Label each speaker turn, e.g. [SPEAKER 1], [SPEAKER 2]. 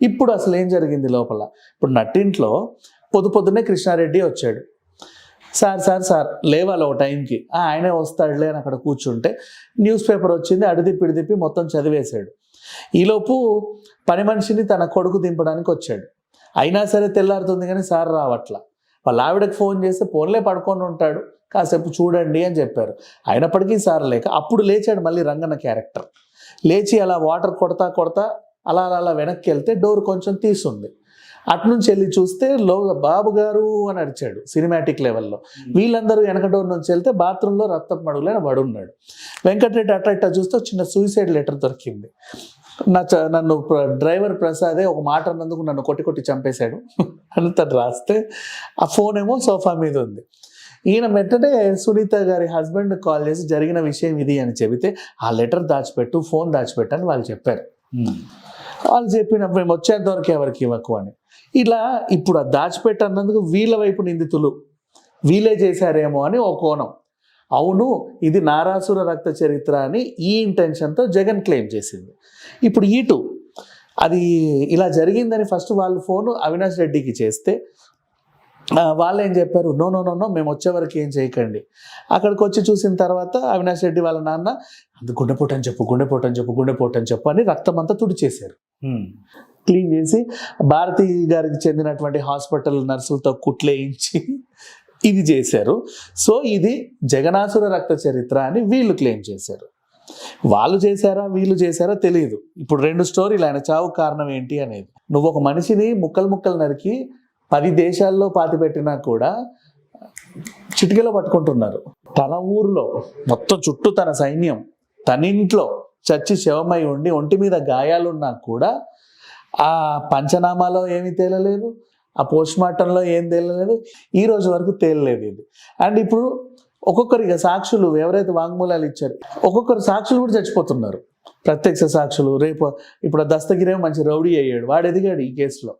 [SPEAKER 1] ఇప్పుడు అసలు ఏం జరిగింది లోపల? ఇప్పుడు నట్టింట్లో పొద్దున్నే కృష్ణారెడ్డి వచ్చాడు. సార్ లేవాలి ఒక టైంకి. ఆయనే వస్తాడులే అని అక్కడ కూర్చుంటే న్యూస్ పేపర్ వచ్చింది, అడిదిప్పి మొత్తం చదివేశాడు. ఈలోపు పని మనిషిని తన కొడుకు దింపడానికి వచ్చాడు. అయినా సరే తెల్లారుతుంది కానీ సార్ రావట్ల. వాళ్ళ ఆవిడకి ఫోన్ చేస్తే ఫోన్లే పడుకొని ఉంటాడు, కాసేపు చూడండి అని చెప్పారు. అయినప్పటికీ సార్ లేక అప్పుడు లేచాడు మళ్ళీ రంగన్న క్యారెక్టర్. లేచి అలా వాటర్ కొడతా అలా వెనక్కి వెళ్తే డోర్ కొంచెం తీసుంది. అటునుంచి వెళ్ళి చూస్తే బాబు గారు అని అరిచాడు సినిమాటిక్ లెవెల్లో. వీళ్ళందరూ వెనక డోర్ నుంచి వెళ్తే బాత్రూంలో రక్తపు మడుగులైన పడున్నాడు. వెంకటరెడ్డి అట్ట చూస్తే చిన్న సూసైడ్ లెటర్ దొరికింది. నన్ను డ్రైవర్ ప్రసాదే ఒక మాట అన్నందుకు నన్ను కొట్టి చంపేశాడు అని తను రాస్తే ఆ ఫోన్ ఏమో సోఫా మీద ఉంది. ఈయన వెంటనే సునీత గారి హస్బెండ్ కాల్ చేసి జరిగిన విషయం ఇది అని చెబితే ఆ లెటర్ దాచిపెట్టు, ఫోన్ దాచిపెట్టు అని వాళ్ళు చెప్పారు. వాళ్ళు చెప్పినప్పుడు మేము వచ్చేంత వరకు ఎవరికి ఇవ్వకు అని. ఇలా ఇప్పుడు ఆ దాచిపెట్టు అన్నందుకు వీళ్ళ వైపు నిందితులు వీళ్ళే చేశారేమో అని ఒక కోణం. అవును, ఇది నారాసుర రక్త చరిత్ర అని ఈ ఇంటెన్షన్తో జగన్ క్లెయిమ్ చేసింది. ఇప్పుడు ఇటు అది ఇలా జరిగిందని ఫస్ట్ వాళ్ళు ఫోను అవినాష్ రెడ్డికి చేస్తే వాళ్ళు ఏం చెప్పారు, నో మేము వచ్చే వరకు ఏం చేయకండి. అక్కడికి వచ్చి చూసిన తర్వాత అవినాష్ రెడ్డి వాళ్ళ నాన్న అది గుండెపోటు అని చెప్పు అని రక్తం అంతా తుడిచేశారు. క్లీన్ చేసి భారతి గారికి చెందినటువంటి హాస్పిటల్ నర్సులతో కుట్లేయించి ఇది చేశారు. సో ఇది జగనాసుర రక్త చరిత్ర అని వీళ్ళు క్లెయిమ్ చేశారు. వాళ్ళు చేశారా వీళ్ళు చేశారా తెలియదు. ఇప్పుడు 2 స్టోరీలు ఆయన చావు కారణం ఏంటి అనేది. నువ్వు ఒక మనిషిని ముక్కలు నరికి 10 దేశాల్లో పాతిపెట్టినా కూడా చిటికెలో పట్టుకుంటున్నారు. తన ఊర్లో మొత్తం చుట్టూ తన సైన్యం, తన ఇంట్లో చచ్చి శవమై ఉండి ఒంటి మీద గాయాలున్నా కూడా ఆ పంచనామాలో ఏమీ తేలలేదు, ఆ పోస్ట్ మార్టంలో ఏం తేలలేదు, ఈ రోజు వరకు తేలలేదు ఇది. అండ్ ఇప్పుడు ఒక్కొక్కరిగా సాక్షులు ఎవరైతే వాంగ్మూలాలు ఇచ్చారు ఒక్కొక్కరు సాక్షులు కూడా చచ్చిపోతున్నారు, ప్రత్యక్ష సాక్షులు. రేపు ఇప్పుడు దస్తగిరేమో మంచి రౌడీ అయ్యాడు, వాడు ఎదిగాడు ఈ కేసులో.